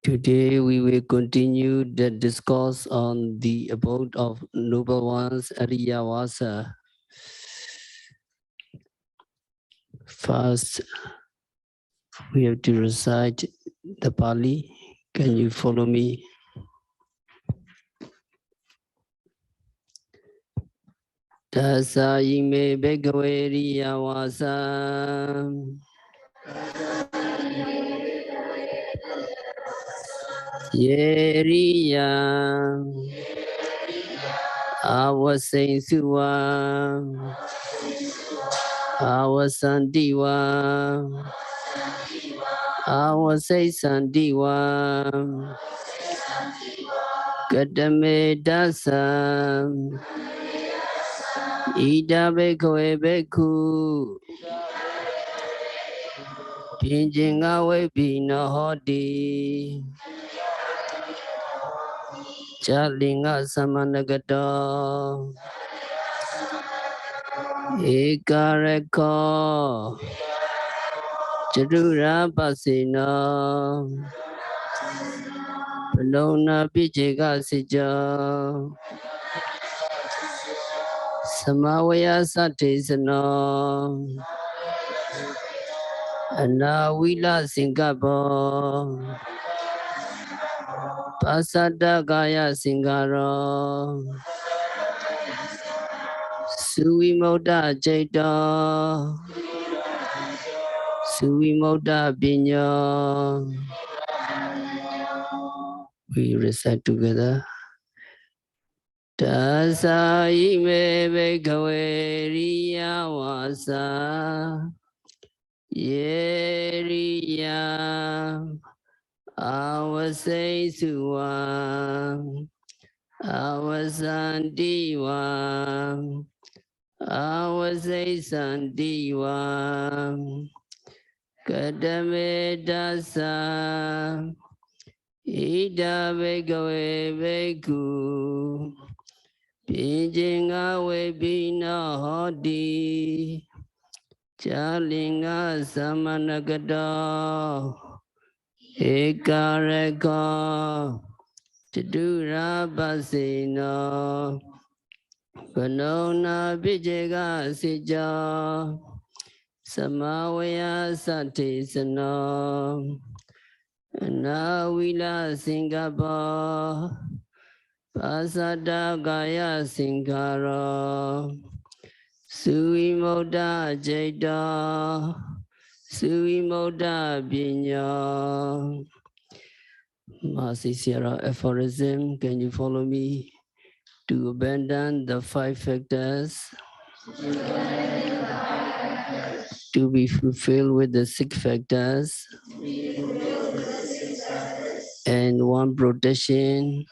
Today we will continue the discourse on the abode of noble ones, Ariyavasa. First, we have to recite the Pali. Can you follow me? Tassa ime bhagave Ariyavasa. Yeriya Avasensuva Avasandiva Avasesandiva Kadame Dasa Ida Bhagave Bhikkhu Pinjinga Vebhina Hodi Chalinga Samanagata Ekareko Chadura Pasina Palona Pichega Sija Samavaya Satisana Anawila Singapore Pasada Gaya Singara Suimoda Jada Suimoda Binya. We recite together. Tassa ime bhagave Ariyavasa Yeriya Avasesuva Avasandiva Avasesandiva Kadame Dasa Ida Bhagave Bhikkhu Pinjinga Vebhina Hodi Chalinga Samanagada Ekareka Chadura Basina Panona Vijega Sija Samavaya Satisana Nawila Singapore Pasada Gaya Singara Suimoda Jada Suimoda Binya. Masi Sierra aphorism, can you follow me? To abandon the 5 factors, to be fulfilled with the 6 factors, and one protection,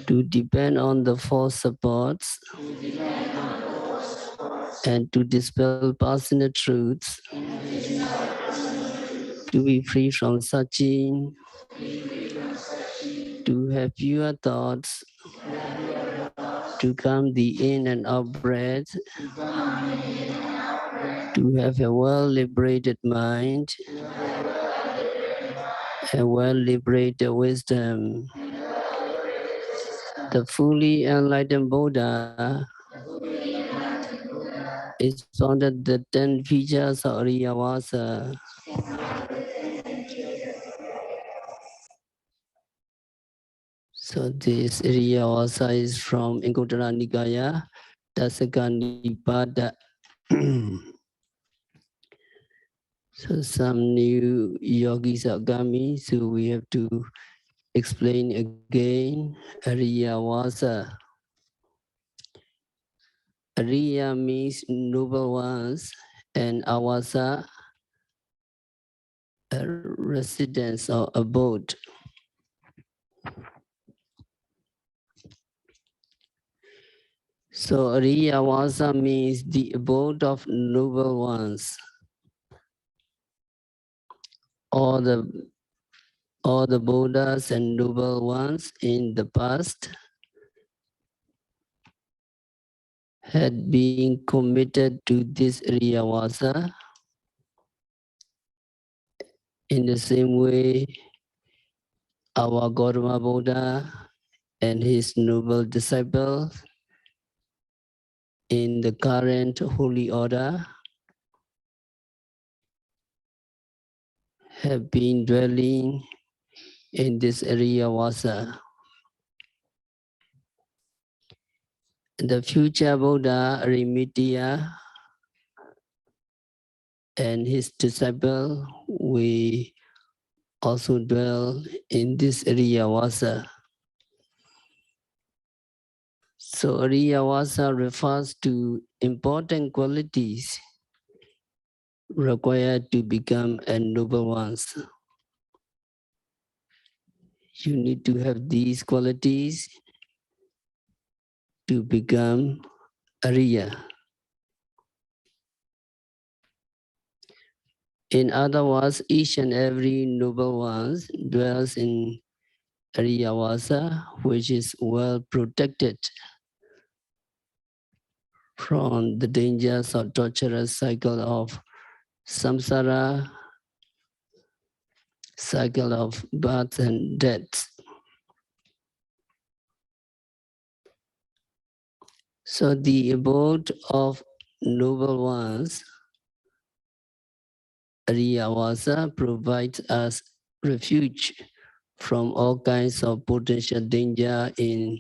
to depend on the 4 supports, and to dispel personal truths, to be free from searching, to have pure thoughts, to calm the in and out breath, to have a well-liberated mind, a well-liberated wisdom. The fully enlightened Buddha expounded the 10 features of Ariyavasa. So this Ariyavasa is from Anguttara Nikaya, Dasaka Nipada. So some new yogis are coming, so we have to explain again Ariyavasa. Ariya means noble ones, and Avasa, a residence or abode. So Ariyavasa means the abode of noble ones. All the Buddhas and noble ones in the past had been committed to this Ariyavasa. In the same way, our Gautama Buddha and his noble disciples in the current holy order have been dwelling in this Ariyavasa. The future Buddha Arimitya and his disciple will also dwell in this Ariyavasa. So Ariyavasa refers to important qualities required to become a noble ones. You need to have these qualities to become Ariya. In other words, each and every noble one dwells in Ariyavasa, which is well protected from the dangers or torturous cycle of samsara, cycle of birth and death. So the abode of noble ones, Ariyavasa, provides us refuge from all kinds of potential danger in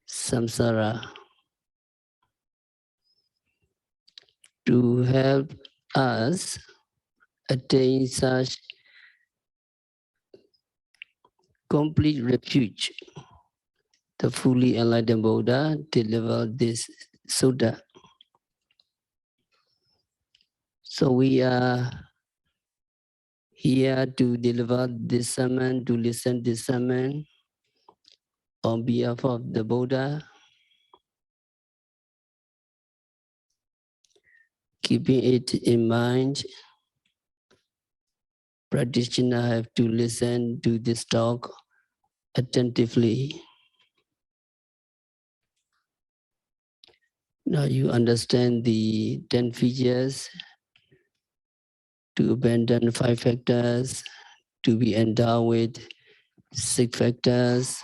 samsara. To help us attain such complete refuge, the fully enlightened Buddha delivered this Sutta. So we are here to deliver this sermon, to listen this sermon on behalf of the Buddha, keeping it in mind. Practitioners have to listen to this talk attentively. Now you understand the 10 features to abandon 5 factors, to be endowed with 6 factors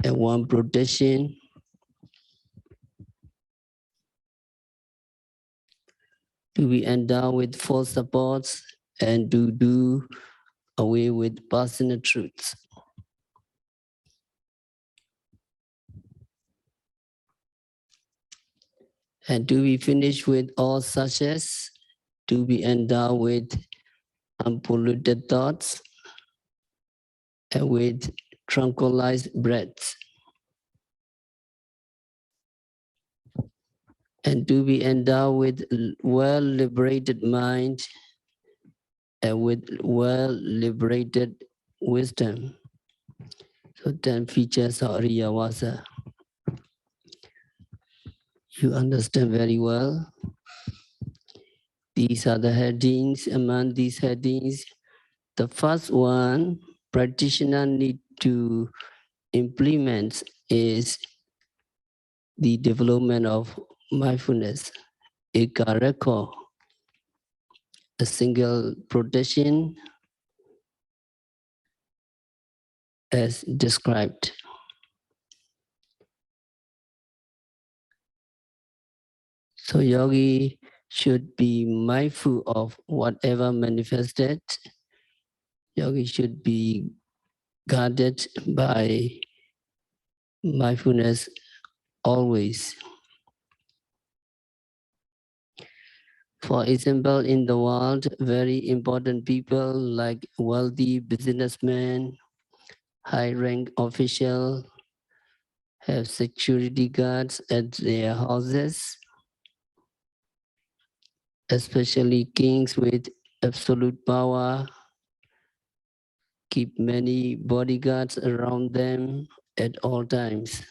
and 1 protection, to be endowed with 4 supports, and to do away with personal truths. And to be finished with all suches, to be endowed with unpolluted thoughts and with tranquilized breaths. And to be endowed with well-liberated mind and with well-liberated wisdom. So 10 features of Ariyavasa. You understand very well. These are the headings. Among these headings, the first one practitioner need to implement is the development of mindfulness, ekareko, a single protection as described. So yogi should be mindful of whatever manifested. Yogi should be guarded by mindfulness always. For example, in the world, very important people like wealthy businessmen, high-rank officials have security guards at their houses, especially kings with absolute power keep many bodyguards around them at all times.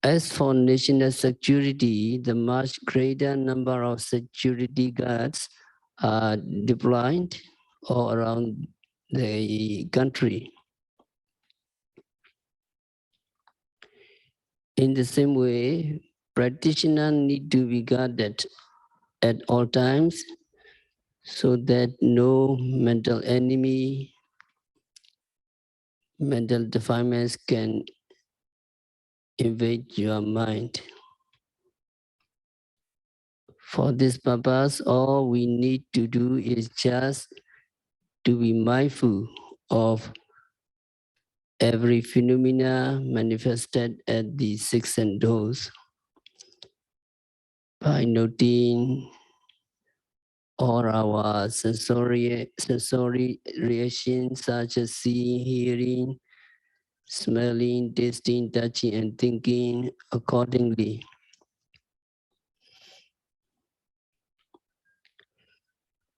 As for national security, the much greater number of security guards are deployed all around the country. In the same way, practitioners need to be guarded at all times so that no mental enemy, mental defilements can invade your mind. For this purpose, all we need to do is just to be mindful of every phenomena manifested at the six sense doors by noting all our sensory reactions such as seeing, hearing, smelling, tasting, touching, and thinking accordingly.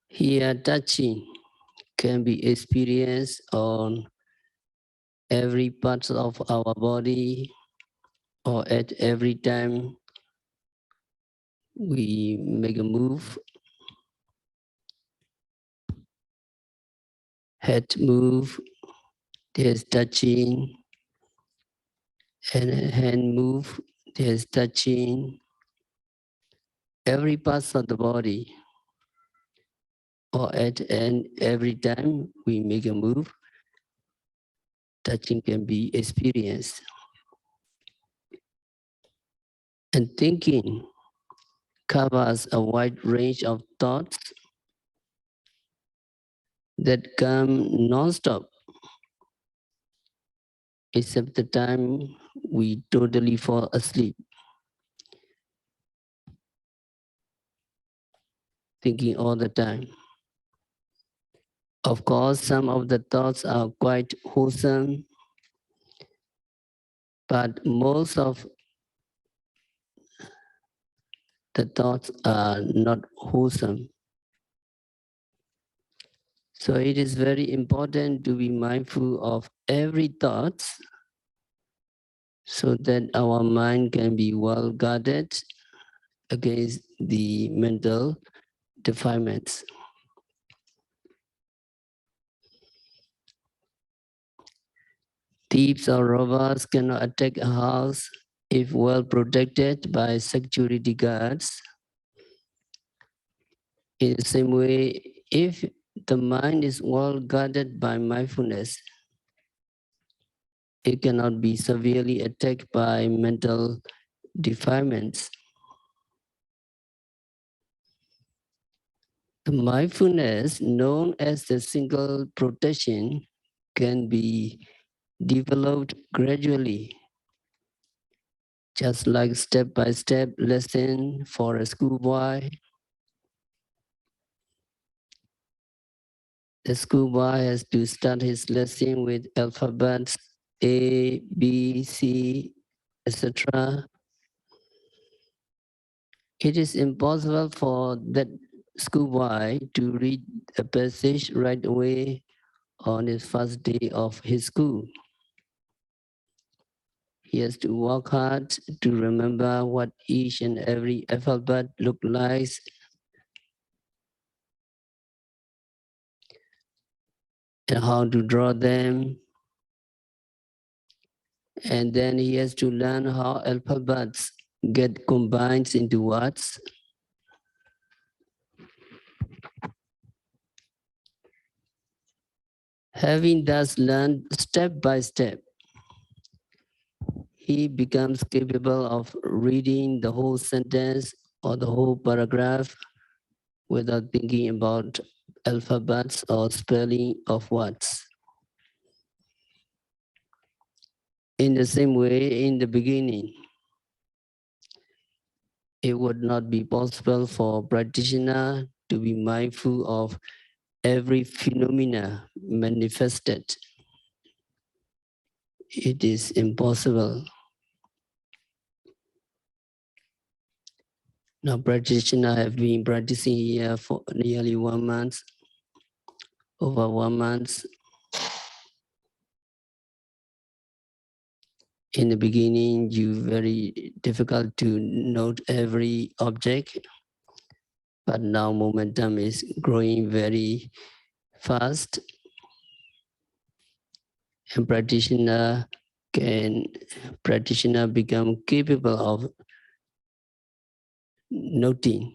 Here, touching can be experienced on every part of our body or at every time we make a move. Head move, there's touching, and hand move, there's touching. Every part of the body or at and every time we make a move, touching can be experienced. And thinking covers a wide range of thoughts that come non-stop, except the time we totally fall asleep, thinking all the time. Of course, some of the thoughts are quite wholesome, but most of the thoughts are not wholesome. So it is very important to be mindful of every thought so that our mind can be well guarded against the mental defilements. Thieves or robbers cannot attack a house if well protected by security guards. In the same way, if the mind is well guarded by mindfulness, it cannot be severely attacked by mental defilements. The mindfulness, known as the single protection, can be developed gradually, just like step-by-step lesson for a schoolboy. The schoolboy has to start his lesson with alphabets A, B, C, etc. It is impossible for that schoolboy to read a passage right away on his first day of his school. He has to work hard to remember what each and every alphabet look like, and how to draw them. And then he has to learn how alphabets get combined into words. Having thus learned step by step, he becomes capable of reading the whole sentence or the whole paragraph without thinking about alphabets or spelling of words. In the same way, in the beginning, it would not be possible for a practitioner to be mindful of every phenomena manifested. It is impossible. Now, practitioner have been practicing here for nearly 1 month, over 1 month. In the beginning, you very difficult to note every object, but now momentum is growing very fast, and practitioner become capable of noting.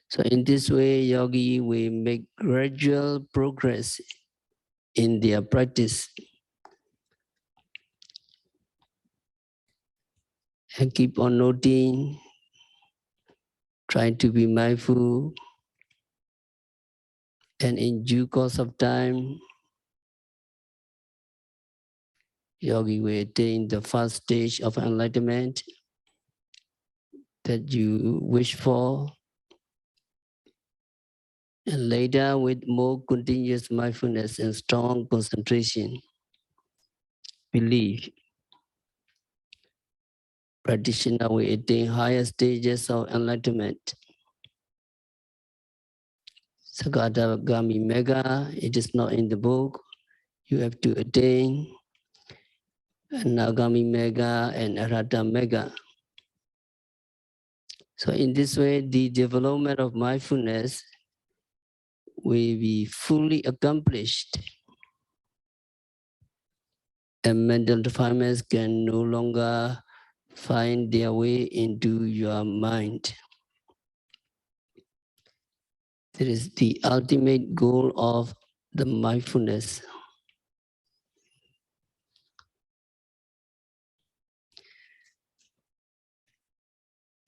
So in this way, yogi will make gradual progress in their practice and keep on noting, trying to be mindful, and in due course of time, yogi will attain the first stage of enlightenment that you wish for, and later with more continuous mindfulness and strong concentration, belief, practitioner will attain higher stages of enlightenment. Sakadagami Mega, it is not in the book. You have to attain Anagami Mega and Arhata Mega. So in this way, the development of mindfulness will be fully accomplished, and mental defilements can no longer find their way into your mind. That is the ultimate goal of the mindfulness.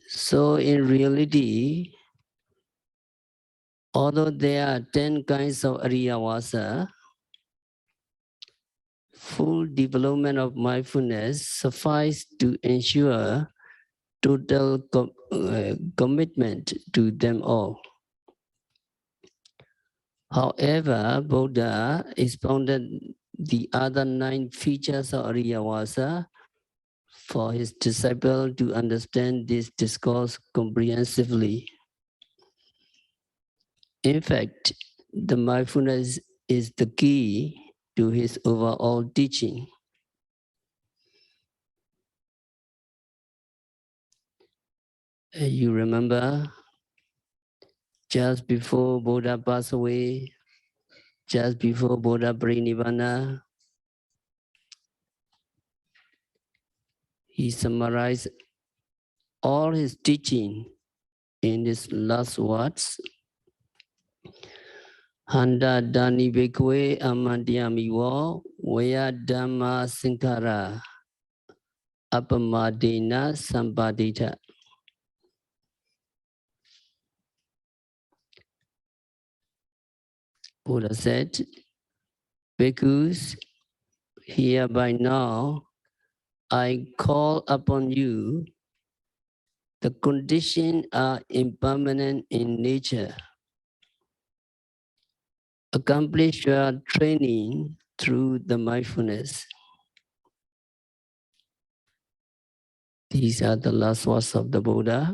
So in reality, although there are 10 kinds of Ariyavasa, full development of mindfulness suffice to ensure total commitment to them all. However, Buddha expounded the other 9 features of Ariyavasa for his disciple to understand this discourse comprehensively. In fact, the mindfulness is the key to his overall teaching. You remember, just before Buddha passed away, just before Buddha Parinibbana, he summarized all his teaching in his last words. Handa Dani Bekwe Amandyamiwa Vaya Dhamma Sankara Apamadena Sampadita. Buddha said, Bhikkhus, here by now, I call upon you. The conditions are impermanent in nature. Accomplish your training through the mindfulness. These are the last words of the Buddha.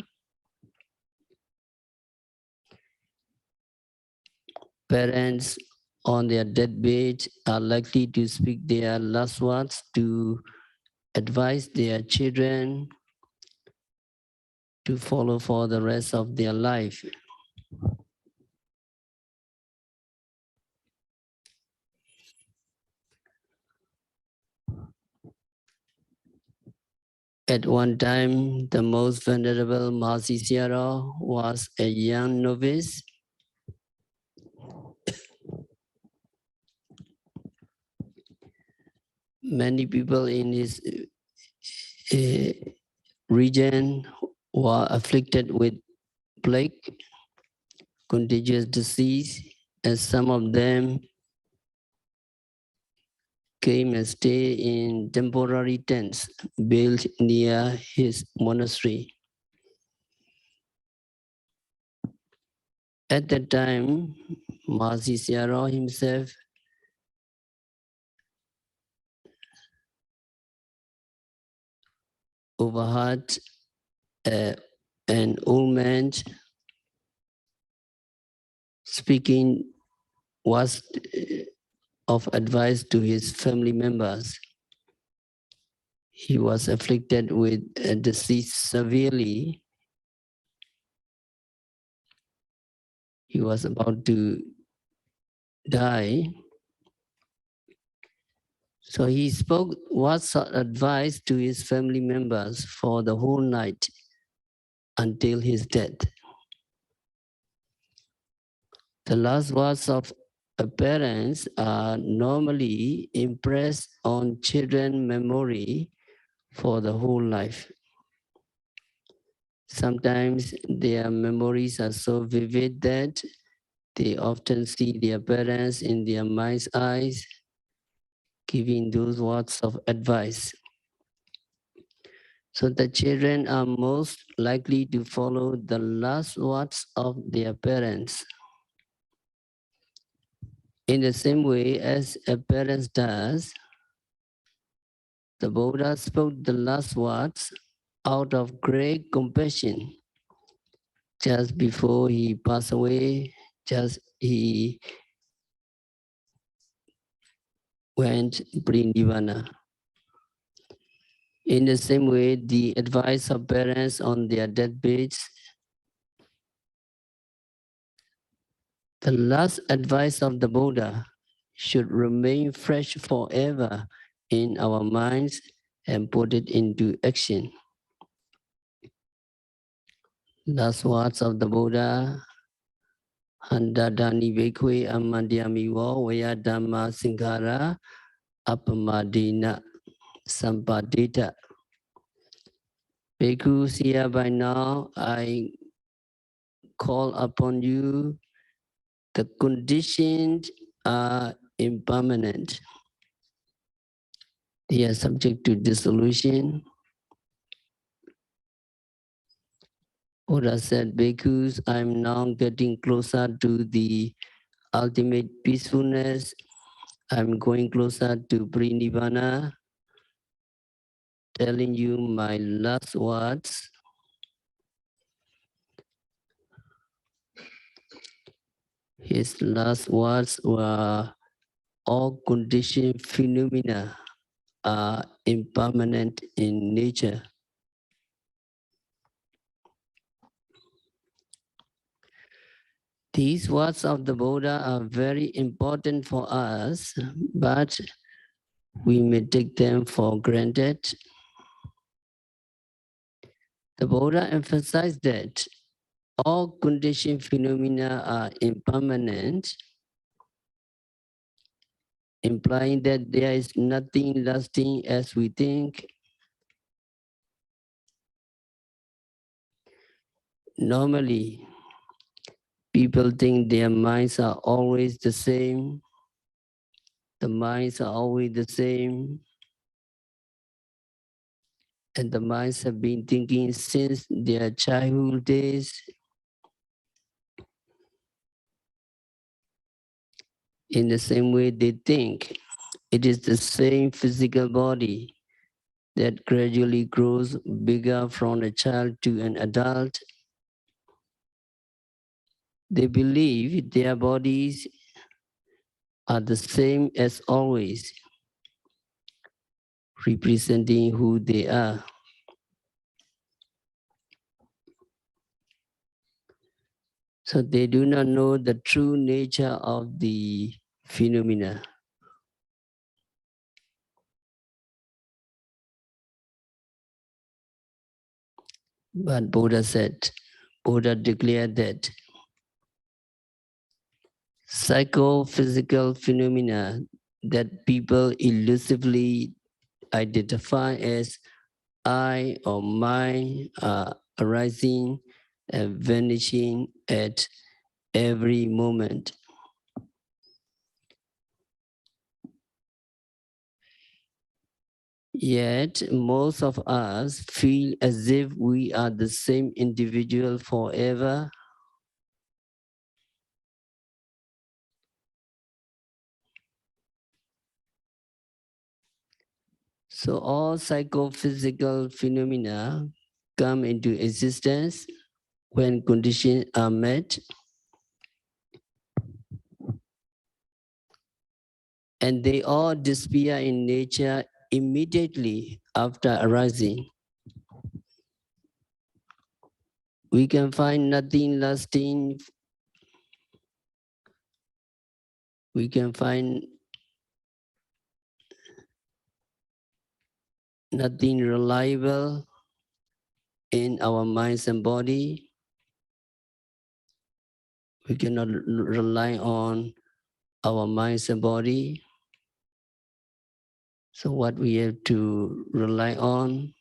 Parents on their deathbed are likely to speak their last words to advise their children to follow for the rest of their life. At one time, the most venerable Mahasi Sayadaw was a young novice. Many people in his region were afflicted with plague, contagious disease, and some of them came and stayed in temporary tents built near his monastery. At that time, Mahasi Sayadaw himself overheard an old man speaking words of advice to his family members. He was afflicted with a disease severely. He was about to die. So he spoke words of advice to his family members for the whole night until his death. The last words of parents are normally impressed on children's memory for the whole life. Sometimes their memories are so vivid that they often see their parents in their mind's eyes, giving those words of advice. So the children are most likely to follow the last words of their parents. In the same way as a parent does, the Buddha spoke the last words out of great compassion just before he passed away. He went pre-nirvana. In the same way, the advice of parents on their deathbeds, the last advice of the Buddha should remain fresh forever in our minds and put it into action. Last words of the Buddha, Handadani Vekwe Amandyamiwa Vaya Dhamma Singhara Apamadina Sampadita. Bhikkhu, here by now I call upon you. The conditions are impermanent. They are subject to dissolution. Buddha said, Bhikkhus, I'm now getting closer to the ultimate peacefulness. I'm going closer to pre-nirvana, telling you my last words. His last words were, all conditioned phenomena are impermanent in nature. These words of the Buddha are very important for us, but we may take them for granted. The Buddha emphasized that all conditioned phenomena are impermanent, implying that there is nothing lasting as we think. Normally, people think their minds are always the same. The minds are always the same. And the minds have been thinking since their childhood days. In the same way they think, it is the same physical body that gradually grows bigger from a child to an adult. They believe their bodies are the same as always, representing who they are. So they do not know the true nature of the phenomena. But Buddha declared that psychophysical phenomena that people elusively identify as I or mine are arising and vanishing at every moment. Yet most of us feel as if we are the same individual forever. So all psychophysical phenomena come into existence when conditions are met, and they all disappear in nature immediately after arising. We can find nothing lasting. We can find nothing reliable in our minds and body. We cannot rely on our minds and body. So what we have to rely on,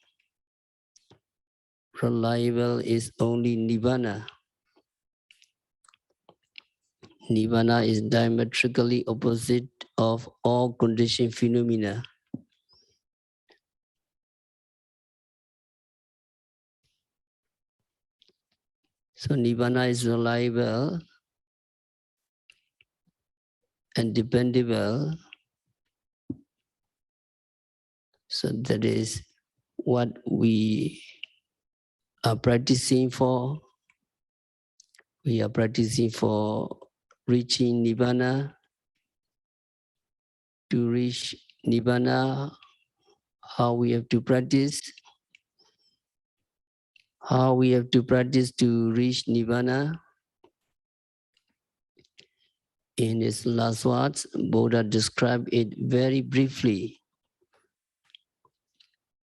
reliable, is only Nibbana. Nibbana is diametrically opposite of all conditioned phenomena. So Nibbana is reliable and dependable. So that is what we are practicing for. We are practicing for reaching Nibbana. To reach Nibbana, how we have to practice? How we have to practice to reach Nibbana? In his last words, Buddha described it very briefly.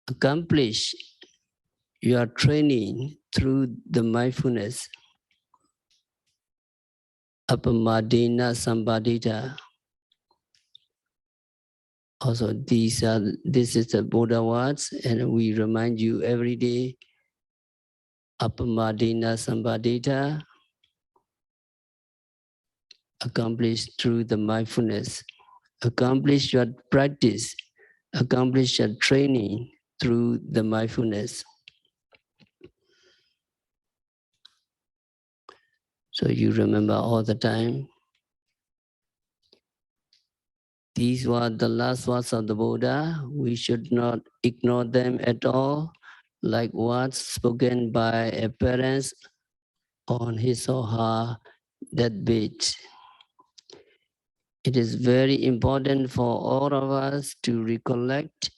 Accomplish your training through the mindfulness. Apamadena Sambadita. Also, this is the Buddha words, and we remind you every day. Apamadena Sambadita, accomplished through the mindfulness. Accomplish your practice, accomplish your training through the mindfulness. So you remember all the time. These were the last words of the Buddha. We should not ignore them at all, like words spoken by a parent on his or her deathbed. It is very important for all of us to recollect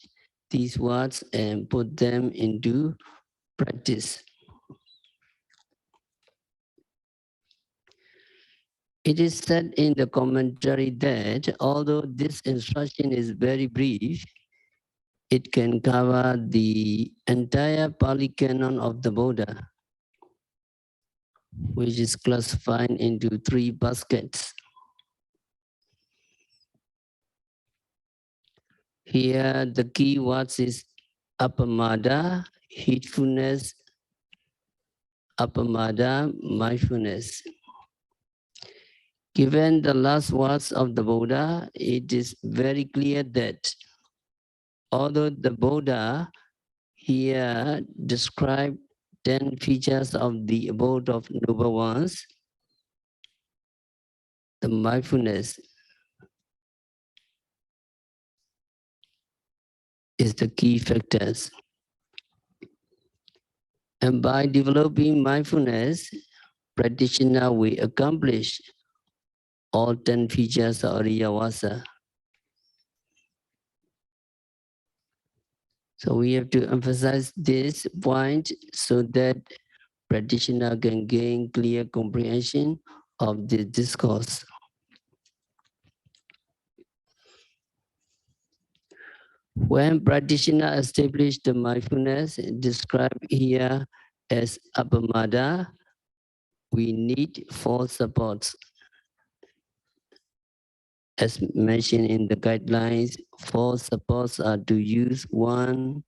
these words and put them into practice. It is said in the commentary that although this instruction is very brief, it can cover the entire Pali Canon of the Buddha, which is classified into 3 baskets. Here, the key words is apamada, heedfulness, apamada, mindfulness. Given the last words of the Buddha, it is very clear that although the Buddha here described 10 features of the abode of noble ones, the mindfulness is the key factors. And by developing mindfulness, practitioner will accomplish all 10 features of Ariyavasa. So we have to emphasize this point so that practitioner can gain clear comprehension of the discourse. When practitioner established the mindfulness described here as apamada, we need 4 supports. As mentioned in the guidelines, 4 supports are to use: 1,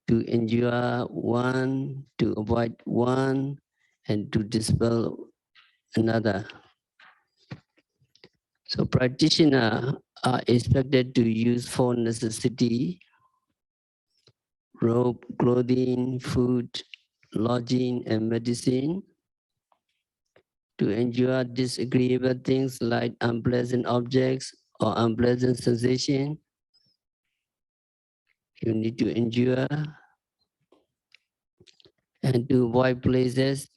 to endure; 1, to avoid; 1, and to dispel another. So practitioners are expected to use 4 necessities: robe, clothing, food, lodging, and medicine. To endure disagreeable things like unpleasant objects or unpleasant sensation, you need to endure. And to avoid places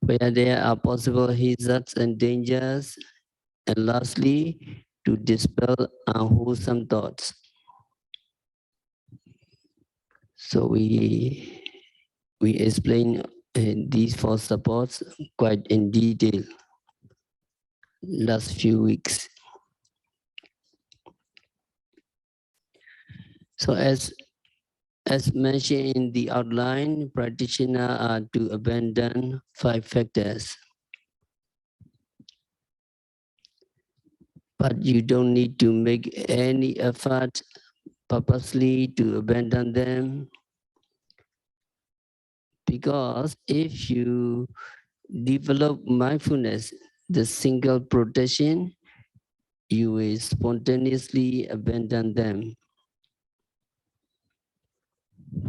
where there are possible hazards and dangers. And lastly, to dispel unwholesome thoughts. So we explain these 4 supports quite in detail last few weeks. So as As mentioned in the outline, practitioners are to abandon 5 factors. But you don't need to make any effort purposely to abandon them, because if you develop mindfulness, the single protection, you will spontaneously abandon them.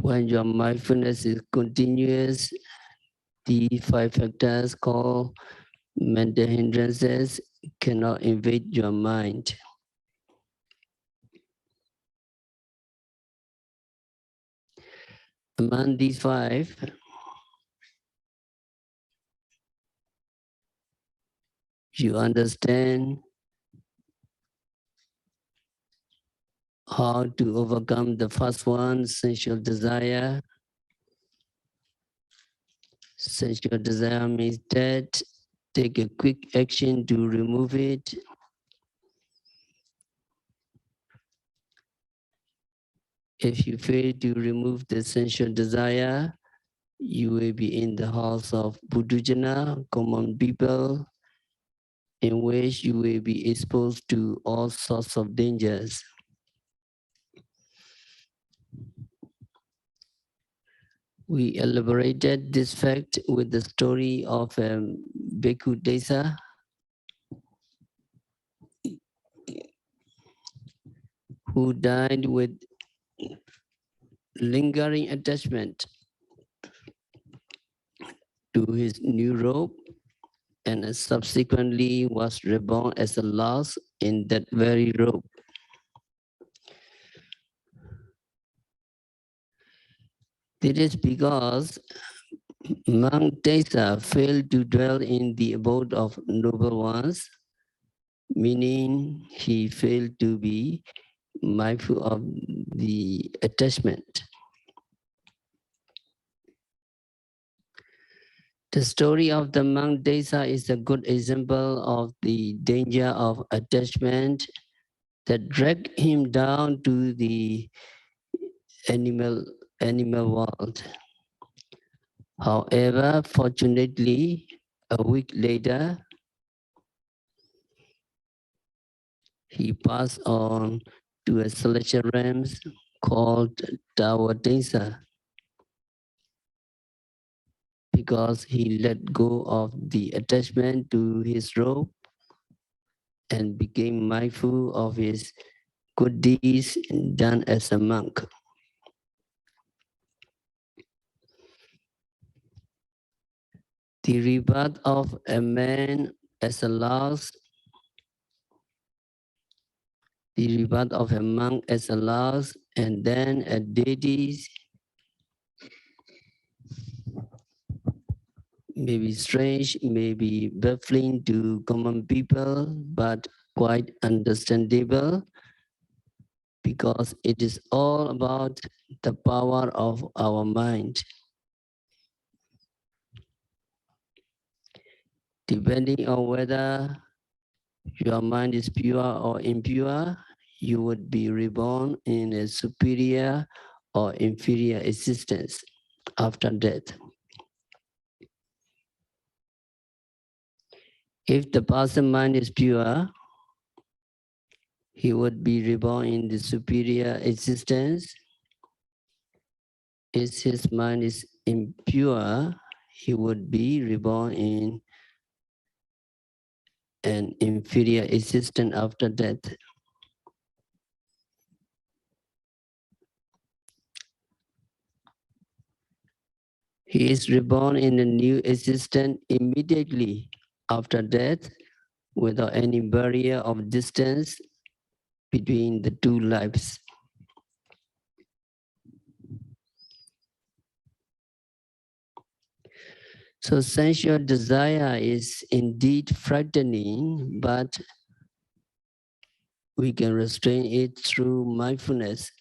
When your mindfulness is continuous, the 5 factors called mental hindrances cannot invade your mind. Among these 5, you understand how to overcome the first one, sensual desire. Sensual desire means that take a quick action to remove it. If you fail to remove the sensual desire, you will be in the house of Buddhajana, common people, in which you will be exposed to all sorts of dangers. We elaborated this fact with the story of Bhikkhu Desa, who died with lingering attachment to his new robe, and subsequently was reborn as a lost in that very robe. This is because monk Desa failed to dwell in the abode of noble ones, meaning he failed to be mindful of the attachment. The story of the monk Desa is a good example of the danger of attachment that dragged him down to the animal world. However, fortunately, a week later, he passed on to a celestial realm called Tower Desa, because he let go of the attachment to his robe and became mindful of his good deeds done as a monk. The rebirth of a man as a lost, the rebirth of a monk as a lost, and then a deity may be strange, may be baffling to common people, but quite understandable, because it is all about the power of our mind. Depending on whether your mind is pure or impure, you would be reborn in a superior or inferior existence after death. If the person's mind is pure, he would be reborn in the superior existence. If his mind is impure, he would be reborn in an inferior existence after death. He is reborn in a new existence immediately after death, without any barrier of distance between the two lives. So sensual desire is indeed frightening, but we can restrain it through mindfulness.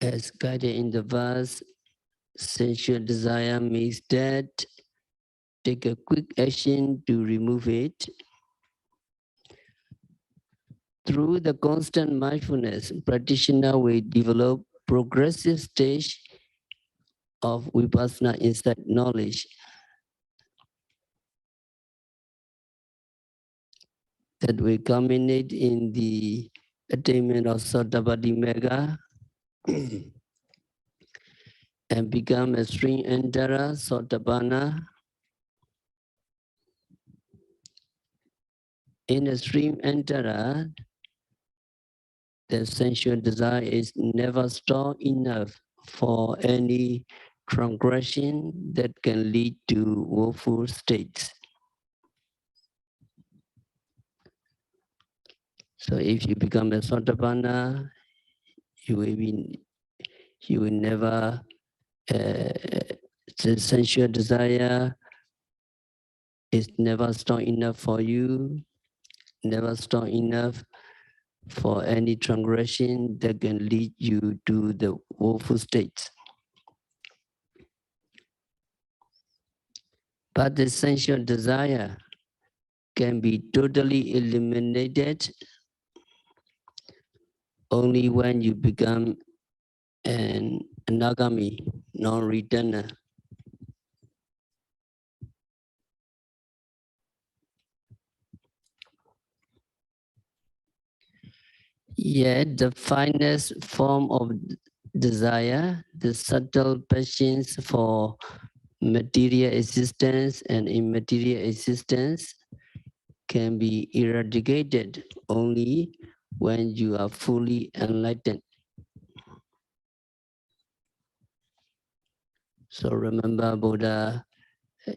As guided in the verse, sensual desire means that take a quick action to remove it. Through the constant mindfulness, practitioner will develop progressive stage of vipassana insight knowledge that will culminate in the attainment of Sotapaddi Mega and become a stream enterer, Sotapanna. In a stream enterer, the sensual desire is never strong enough for any transgression that can lead to woeful states. So if you become a Sotapanna, you will never, the sensual desire is never strong enough for you, never strong enough for any transgression that can lead you to the woeful states. But the sensual desire can be totally eliminated only when you become an anagami, non-returner. Yet the finest form of desire, the subtle passions for material existence and immaterial existence, can be eradicated only when you are fully enlightened. So remember Buddha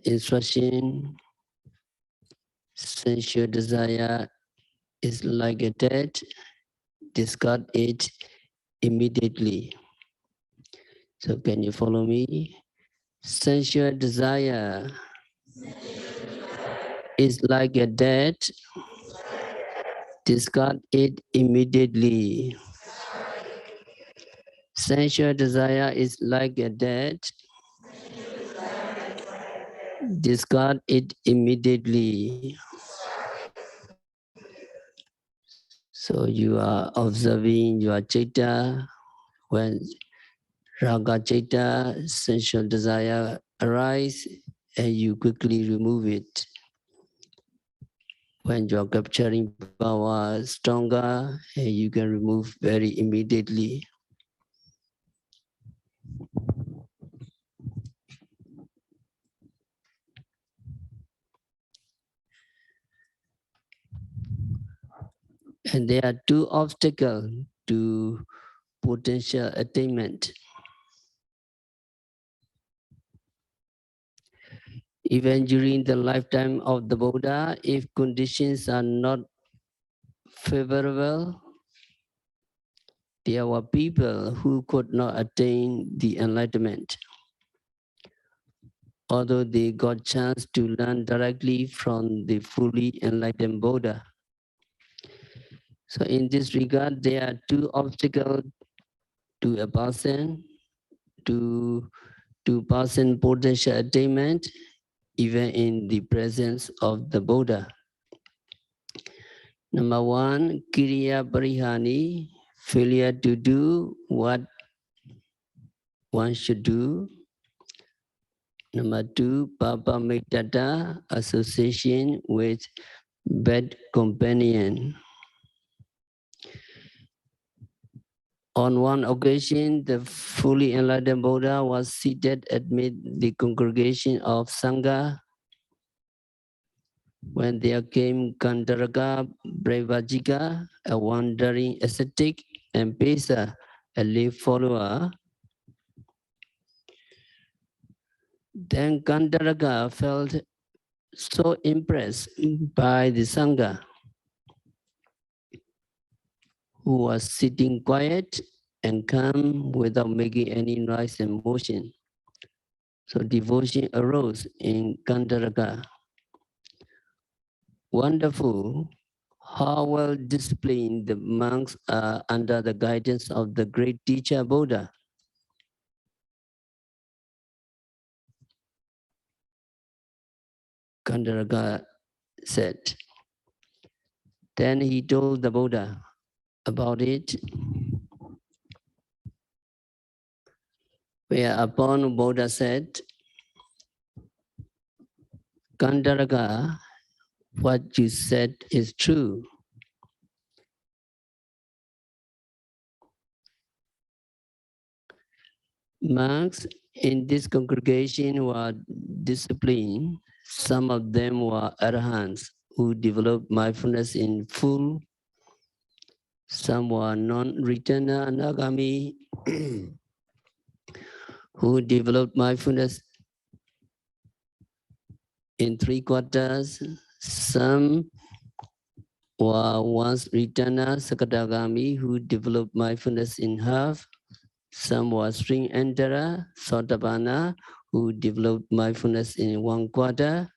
instruction, sensual desire is like a death, discard it immediately. So can you follow me? Sensual desire is like a death, discard it immediately. Sensual desire is like a death, discard it immediately. So you are observing your citta. When raga citta, sensual desire arise, and you quickly remove it. When you are capturing power stronger, and you can remove very immediately. And there are two obstacles to potential attainment. Even during the lifetime of the Buddha, if conditions are not favorable, there were people who could not attain the enlightenment, although they got chance to learn directly from the fully enlightened Buddha. So in this regard, there are two obstacles to a person, to person potential attainment, even in the presence of the Buddha. Number one, Kiriya Parihani, failure to do what one should do. Number two, Papa Metata, association with bad companion. On one occasion, the fully enlightened Buddha was seated amid the congregation of Sangha when there came Kandaraka Brevajika, a wandering ascetic, and Pesa, a lay follower. Then Kandaraka felt so impressed by the Sangha, who was sitting quiet and calm without making any noise and motion. So devotion arose in Kandaraka. Wonderful, how well disciplined the monks are under the guidance of the great teacher Buddha. Kandaraka said, Then he told the Buddha about it, whereupon Buddha said, Kandaraka, what you said is true. Monks in this congregation were disciplined. Some of them were arahants who developed mindfulness in full. Some were non-returner anagami who developed mindfulness in 3/4. Some were once returner sakadagami who developed mindfulness in half. Some were string enterer, sotapanna, who developed mindfulness in 1/4.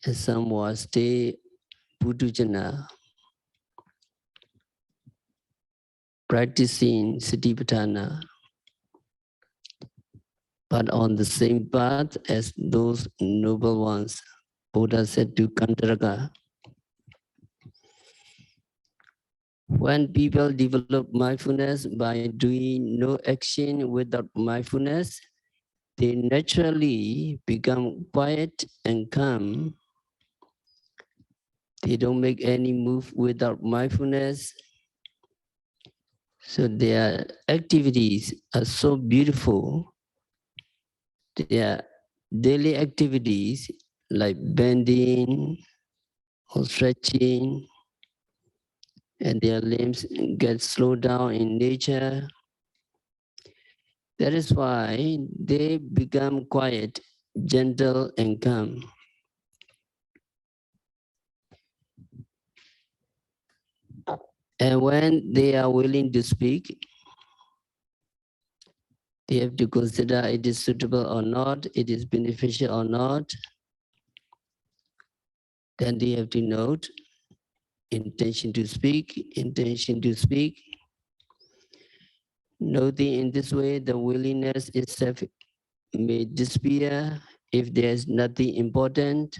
And some were stay putujana, practicing satipatthana, but on the same path as those noble ones. Buddha said to Kandaraka, when people develop mindfulness by doing no action without mindfulness, they naturally become quiet and calm. They don't make any move without mindfulness. So their activities are so beautiful. Their daily activities like bending or stretching, and their limbs get slowed down in nature. That is why they become quiet, gentle, and calm. And when they are willing to speak, they have to consider it is suitable or not, it is beneficial or not. Then they have to note intention to speak, intention to speak. Noting in this way, the willingness itself may disappear if there is nothing important.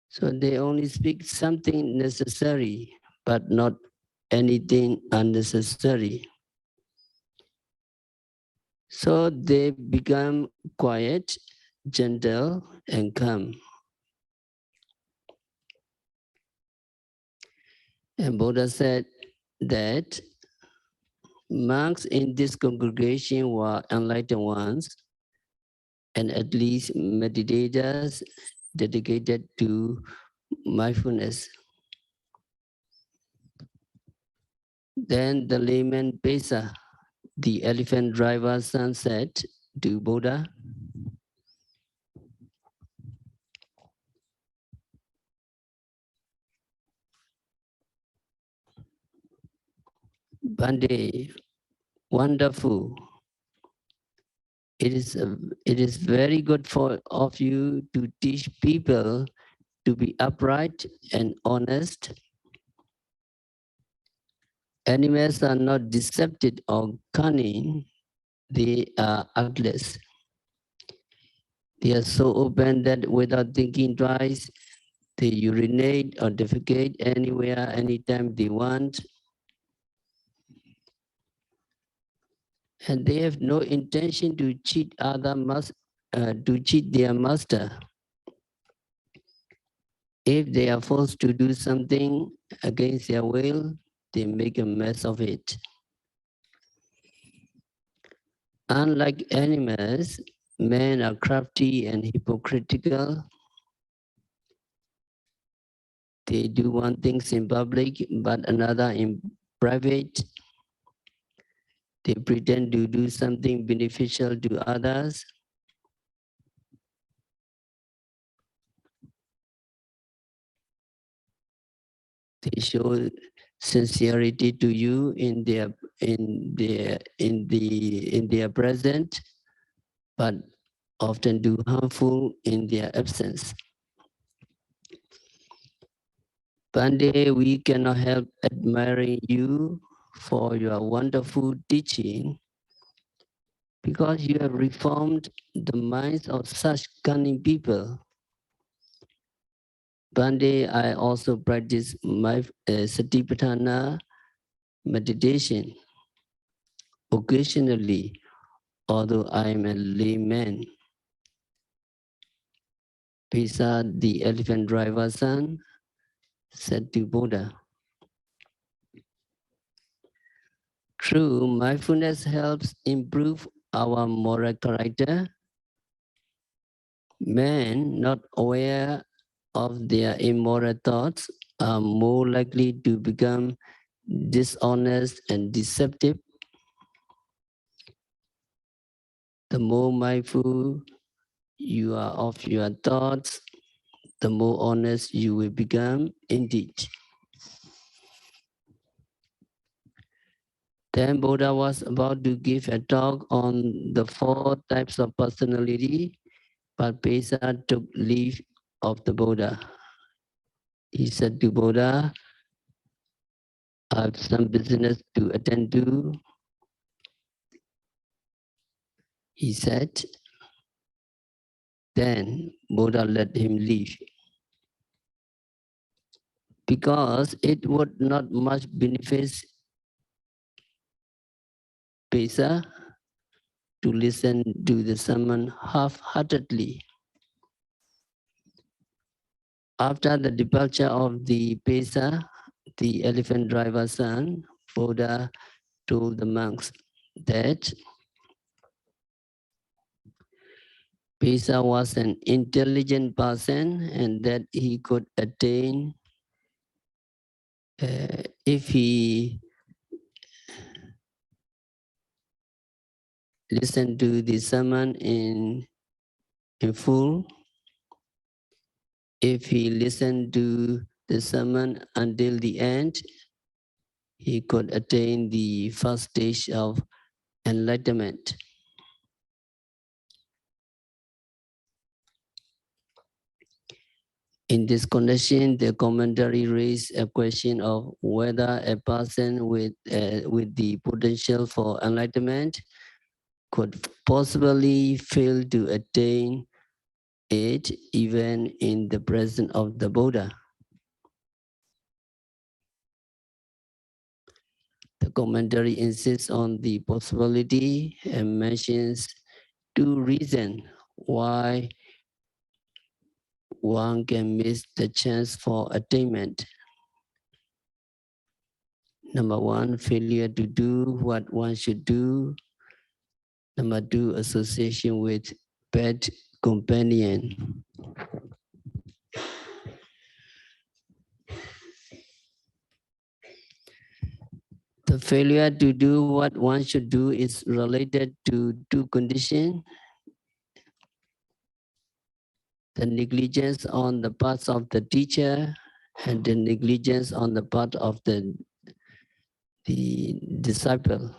So they only speak something necessary, but not anything unnecessary. So they become quiet, gentle, and calm. And Buddha said that monks in this congregation were enlightened ones, and at least meditators dedicated to mindfulness. Then the layman Pesa, the elephant driver's son, said to Buddha, Bande, wonderful. It is very good of you to teach people to be upright and honest. Animals are not deceptive or cunning, they are artless. They are so open that without thinking twice, they urinate or defecate anywhere, anytime they want. And they have no intention to cheat to cheat their master. If they are forced to do something against their will, they make a mess of it. Unlike animals, men are crafty and hypocritical. They do one thing in public, but another in private. They pretend to do something beneficial to others. They show sincerity to you in their present, but often do harmful in their absence. Pandey, we cannot help admiring you for your wonderful teaching, because you have reformed the minds of such cunning people. One day I also practice my Satipatthana meditation occasionally, although I am a layman. Pisa, the elephant driver's son, said to Buddha, "True, mindfulness helps improve our moral character. Men not aware of their immoral thoughts are more likely to become dishonest and deceptive. The more mindful you are of your thoughts, the more honest you will become indeed." Then Buddha was about to give a talk on the 4 types of personality, but Pesa took leave of the Buddha. He said to Buddha, "I have some business to attend to." He said. Then Buddha let him leave, because it would not much benefit Pesa to listen to the sermon half-heartedly. After the departure of the Pesa, the elephant driver's son, Buddha told the monks that Pesa was an intelligent person and that he could attain if he listened to the sermon in full. If he listened to the sermon until the end, he could attain the first stage of enlightenment. In this connection, the commentary raised a question of whether a person with the potential for enlightenment could possibly fail to attain it even in the presence of the Buddha. The commentary insists on the possibility and mentions 2 reasons why one can miss the chance for attainment. Number 1, failure to do what one should do. Number 2, association with bad companion. The failure to do what one should do is related to 2 conditions. The negligence on the part of the teacher and the negligence on the part of the disciple.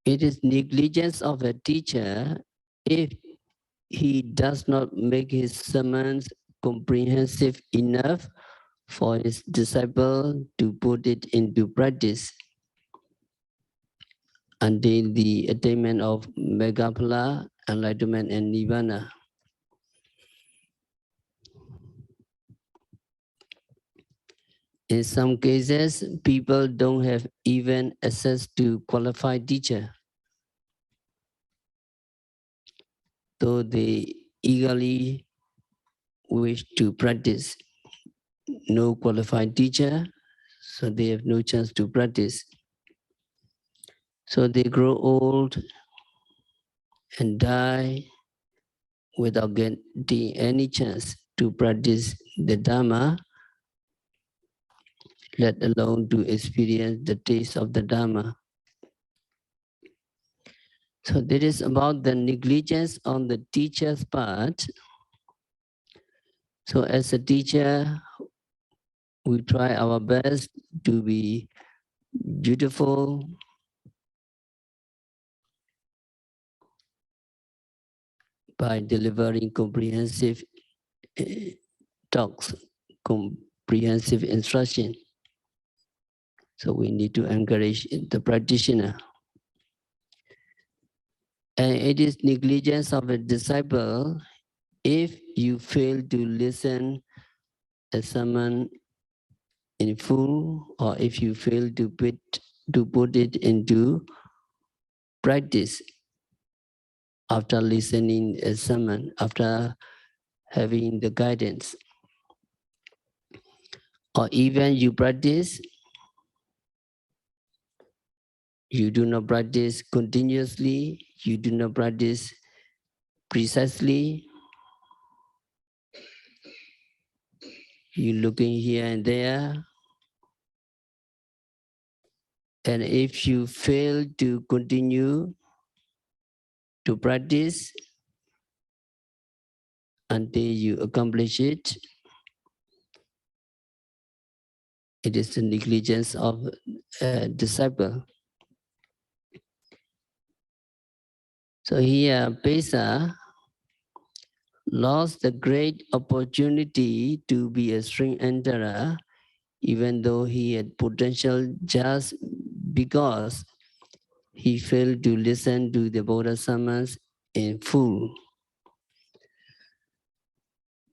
It is negligence of a teacher if he does not make his sermons comprehensive enough for his disciple to put it into practice until the attainment of Megaphala, enlightenment and Nirvana. In some cases, people don't have even access to qualified teacher, though they eagerly wish to practice. No qualified teacher, so they have no chance to practice. So they grow old and die without getting any chance to practice the Dhamma, let alone to experience the taste of the Dhamma. So that is about the negligence on the teacher's part. So as a teacher, we try our best to be beautiful, by delivering comprehensive talks, comprehensive instruction. So we need to encourage the practitioner. And it is negligence of a disciple if you fail to listen a sermon in full, or if you fail to put it into practice after listening a sermon, after having the guidance, or even you practice, you do not practice continuously, you do not practice precisely, you looking here and there, and if you fail to continue to practice until you accomplish it, it is the negligence of a disciple. So here, Pesa lost the great opportunity to be a string enterer, even though he had potential, just because he failed to listen to the Buddha sermons in full.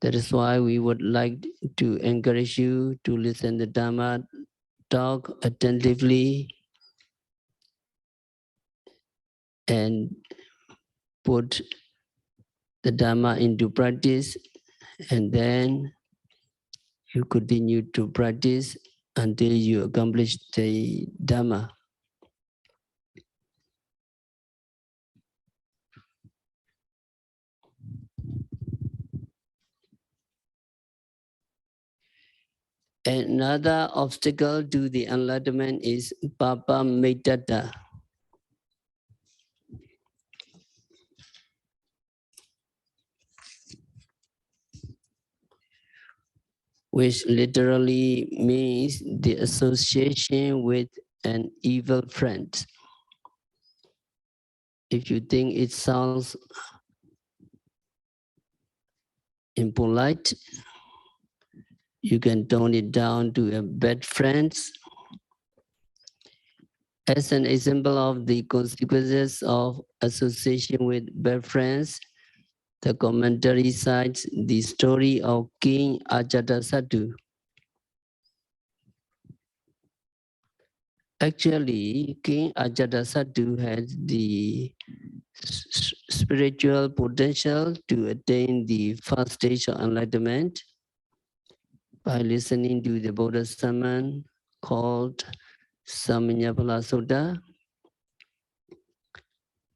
That is why we would like to encourage you to listen to Dhamma talk attentively and put the Dhamma into practice, and then you continue to practice until you accomplish the Dhamma. Another obstacle to the enlightenment is Papa Metata, which literally means the association with an evil friend. If you think it sounds impolite, you can tone it down to a bad friends. As an example of the consequences of association with bad friends, the commentary cites the story of King Ajatasattu. Actually, King Ajatasattu had the spiritual potential to attain the first stage of enlightenment by listening to the Buddha sermon called Samanyapala Sutta,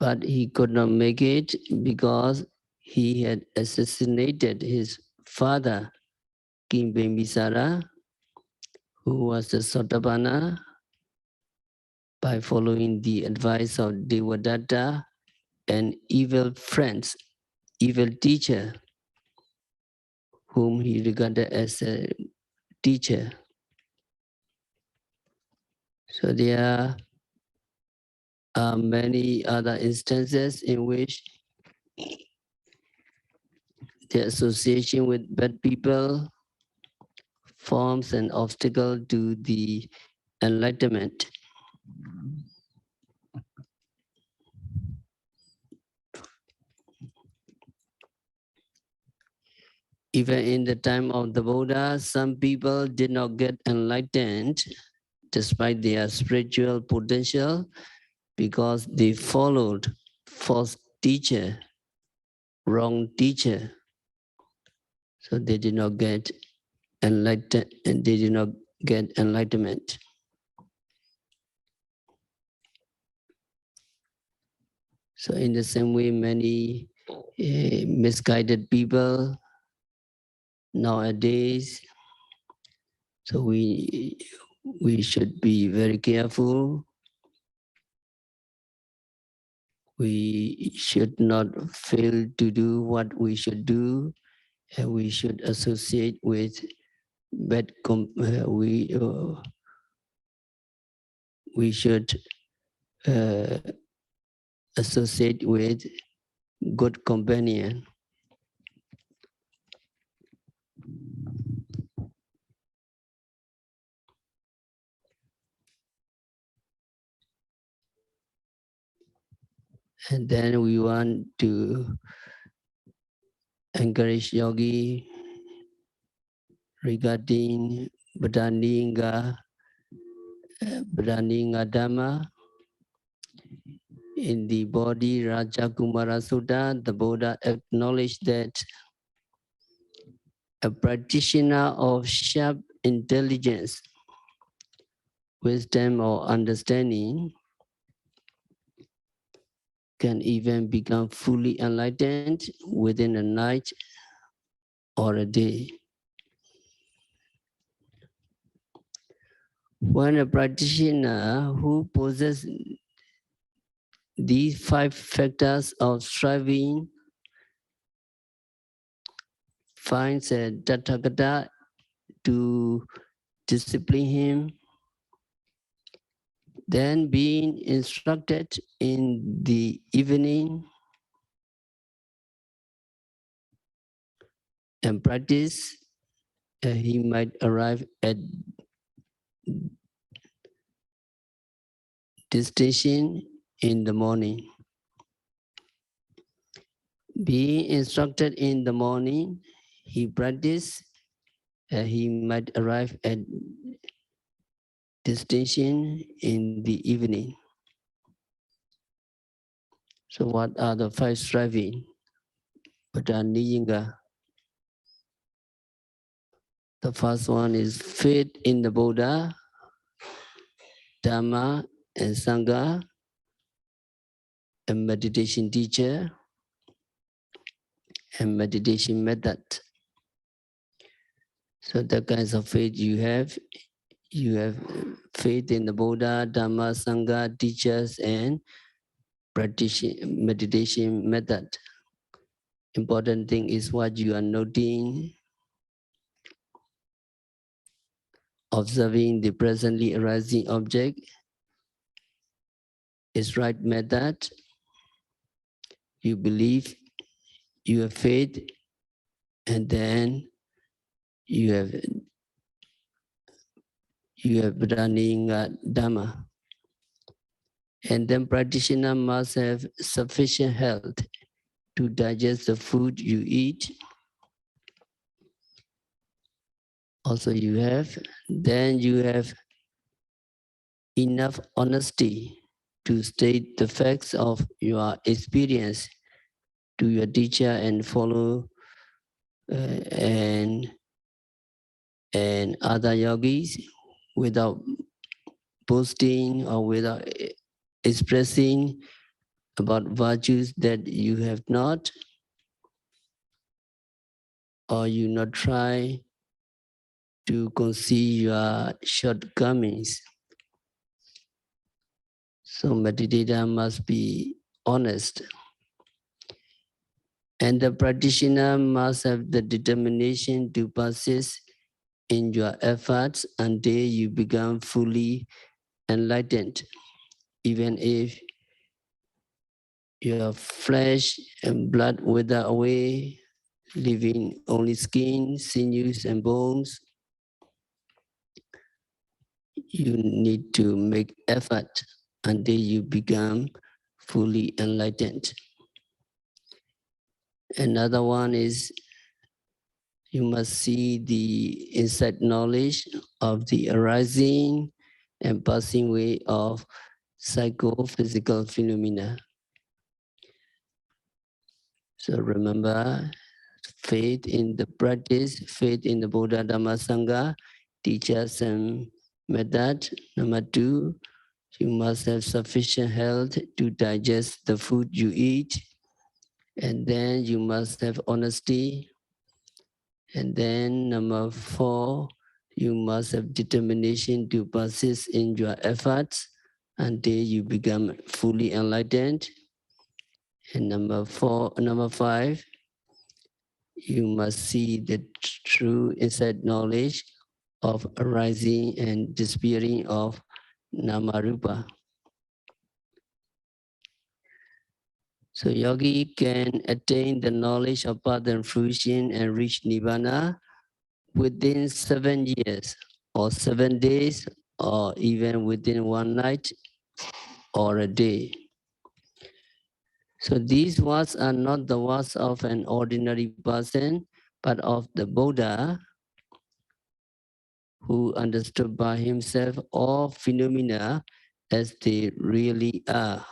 but he could not make it because he had assassinated his father, King Bimbisara, who was the Sotapanna, by following the advice of Devadatta, an evil friend, evil teacher, whom he regarded as a teacher. So there are many other instances in which the association with bad people forms an obstacle to the enlightenment. Even in the time of the Buddha, some people did not get enlightened despite their spiritual potential because they followed false teacher, wrong teacher. So they did not get enlightened, and they did not get enlightenment. So in the same way, many misguided people nowadays, so we should be very careful. We should not fail to do what we should do, and we should associate with bad. We should associate with good companion. And then we want to encourage yogi regarding Badaninga Dhamma. In the body Raja Kumara Sutta, the Buddha acknowledged that a practitioner of sharp intelligence, wisdom or understanding can even become fully enlightened within a night or a day. When a practitioner who possesses these 5 factors of striving finds a Tathagata to discipline him, then being instructed in the evening and practice, he might arrive at distinction in the morning. Being instructed in the morning, he practiced, he might arrive at distinction in the evening. So what are the 5 striving? Padaniyinga. The first one is faith in the Buddha, Dhamma and Sangha, a meditation teacher, and meditation method. So the kinds of faith you have faith in the Buddha, Dhamma, Sangha, teachers, and meditation method. Important thing is what you are noting, observing the presently arising object is right method. You believe, you have faith, and then you have running Dhamma. And then practitioner must have sufficient health to digest the food you eat. Also then you have enough honesty to state the facts of your experience to your teacher and follow and other yogis without boasting or without expressing about virtues that you have not, or you not try to conceal your shortcomings. So meditator must be honest. And the practitioner must have the determination to persist in your efforts until you become fully enlightened, even if your flesh and blood wither away, leaving only skin, sinews, and bones. You need to make effort until you become fully enlightened. Another one is you must see the inside knowledge of the arising and passing way of psychophysical phenomena. So remember, faith in the practice, faith in the Buddha, Dhamma, Sangha, teachers and method. Number 2, you must have sufficient health to digest the food you eat. And then you must have honesty. And then number 4, you must have determination to persist in your efforts until you become fully enlightened. And number 5, you must see the true inside knowledge of arising and disappearing of Namarupa. So yogi can attain the knowledge of path and fruition and reach Nibbana within 7 years or 7 days or even within 1 night or a day. So these words are not the words of an ordinary person, but of the Buddha, who understood by himself all phenomena as they really are.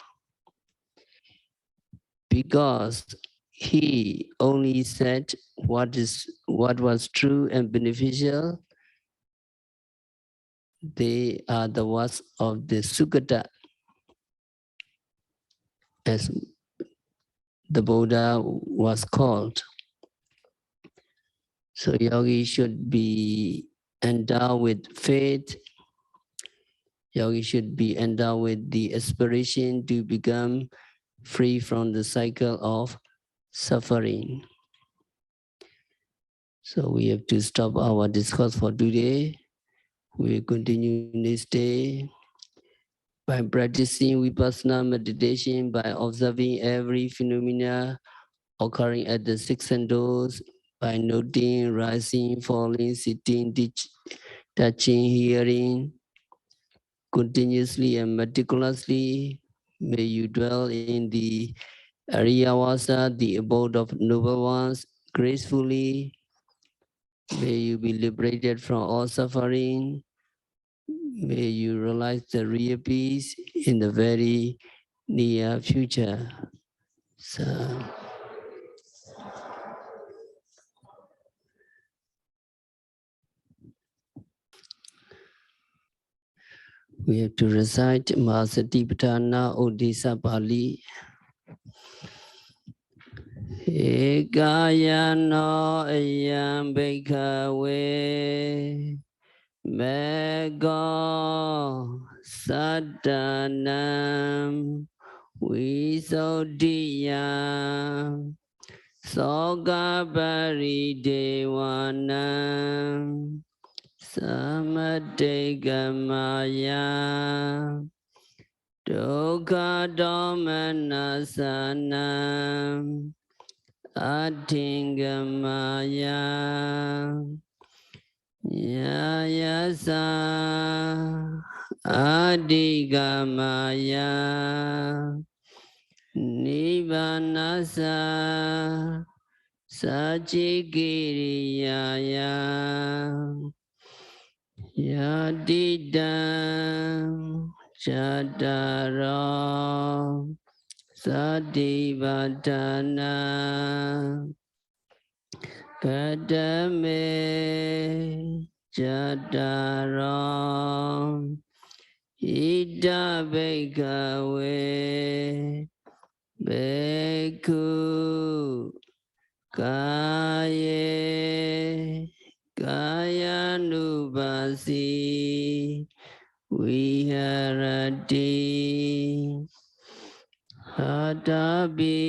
Because he only said what was true and beneficial, they are the words of the Sutta, as the Buddha was called. So yogi should be endowed with faith. Yogi should be endowed with the aspiration to become free from the cycle of suffering. So we have to stop our discourse for today. We will continue next day by practicing vipassana meditation, by observing every phenomena occurring at the six senses, by noting, rising, falling, sitting, touching, hearing, continuously and meticulously. May you dwell in the Ariyavasa, the abode of noble ones, gracefully. May you be liberated from all suffering. May you realize the real peace in the very near future. So we have to recite Mahasatipatthana Odisa Pali. Ekayano ayam bhikkhave Mego Sadanam Visuddhiyam Sogabari Devanam Samadegamaya Dukkha Domanasanam Atingamaya Yayasa Adigamaya Nibbanasa Sajikiriyaya Yadidam Chadara Sadivatana Kadame Jadaram Ida Bhikkhave Bhikkhu Kaye Kayanubasi Viharati Hatabi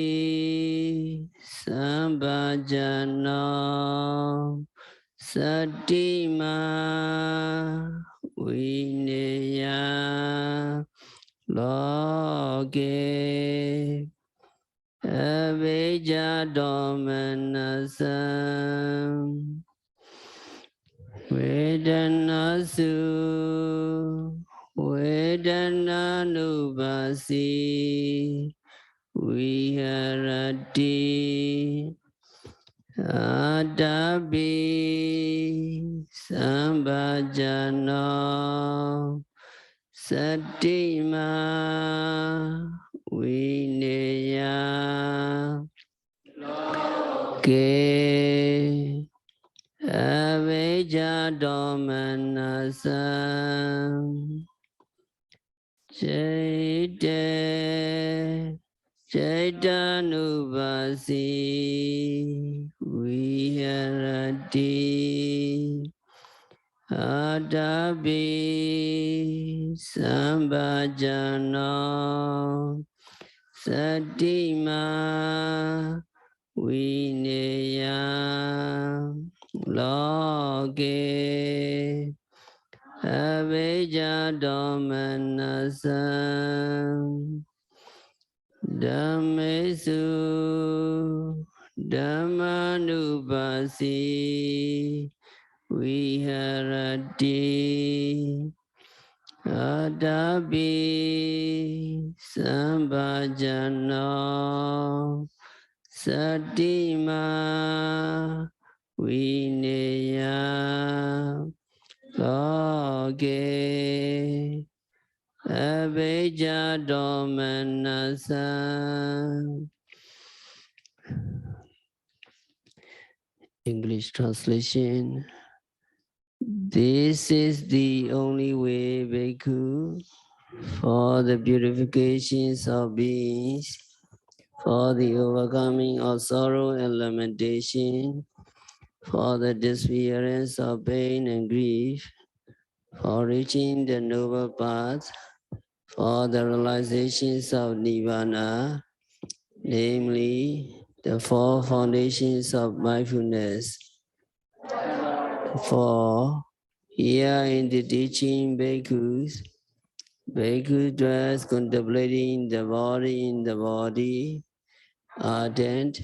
Sambhajana Satima Vineya Loke Avijja Domanasam Vedanasu Vedananubasi Viharati Adabi Sambhajana Satima Vineya Ke Avijja Domanasam Chaite Chaitanubasi Viharati Adabi Sambhajana Satima Vineya Loke Avijja Domanasam Dhammesu Dhammanubasi Viharati Adabi Sambhajano Satima Vineya Loke Abhijja Domanasa. English translation. This is the only way, Bhikkhu, for the purifications of beings, for the overcoming of sorrow and lamentation, for the disappearance of pain and grief, for reaching the noble path, for the realizations of Nirvana, namely the four foundations of mindfulness. For here in the teaching bhikkhus, bhikkhus just contemplating the body in the body, ardent,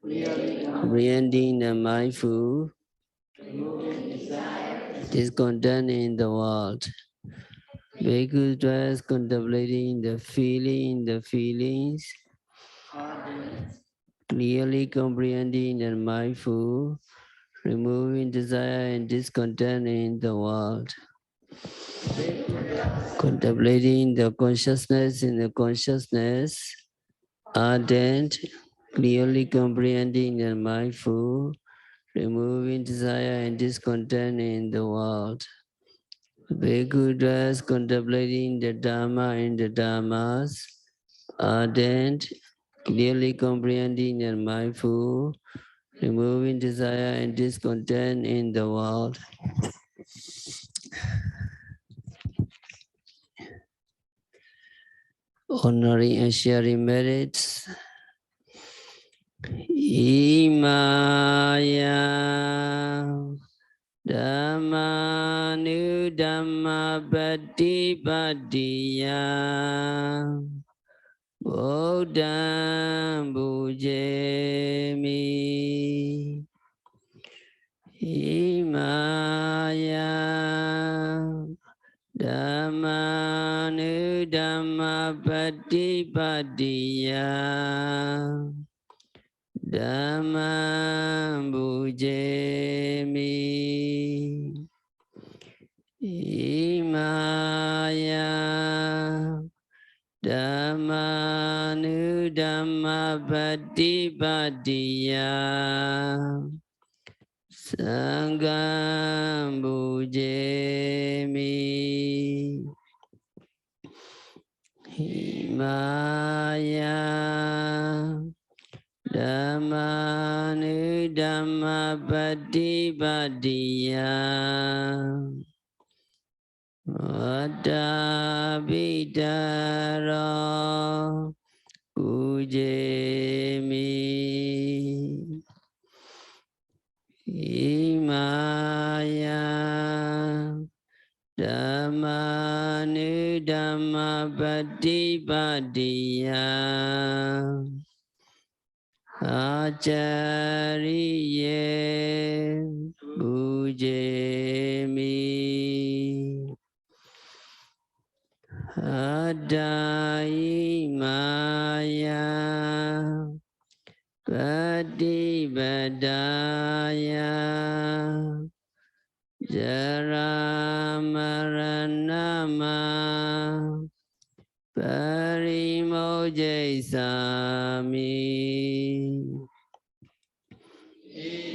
comprehending and mindful, discontent in the world. Bhikkhus just contemplating the feelings, clearly comprehending and mindful, removing desire and discontent in the world. Contemplating the consciousness in the consciousness, ardent, clearly comprehending and mindful, removing desire and discontent in the world. Bhikkhu just contemplating the Dharma in the Dharmas, ardent, clearly comprehending and mindful, removing desire and discontent in the world. Honoring and sharing merits. Imaya Dhammanu Dhammapatipattiya Buddham Bujemi. Imaya Dhammanu Dhammapatipattiya Dhammam Bujemi. Imaya Dhammanu Dhammapatipattiya Sangham Bujemi. Imaya Dhammanu Dhammapatipattiya Vaddabhidaro Pujemi. Imaya Dhammanu Dhammapatipattiya Acariye Bujemi. Adai Maya Patibadaya Jaramaranama Parimojai Sami.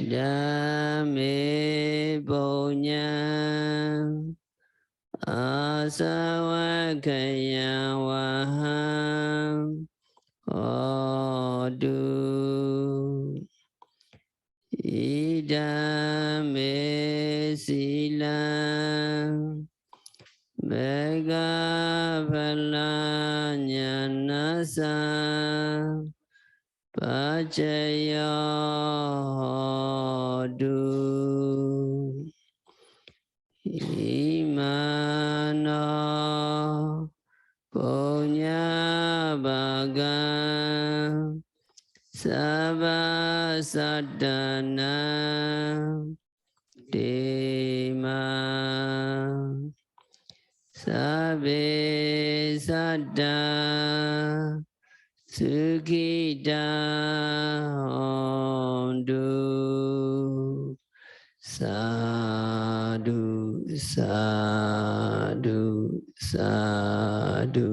Dame Bonyam Asawakaya Waham Odu Idame Silam Megapalanyanasa Pacaya Hodu. Imano Punya Bhagam Sabha Sadhana Dema Sabe Satta Sukhita Hondu. Sadhu, sadhu, sadhu.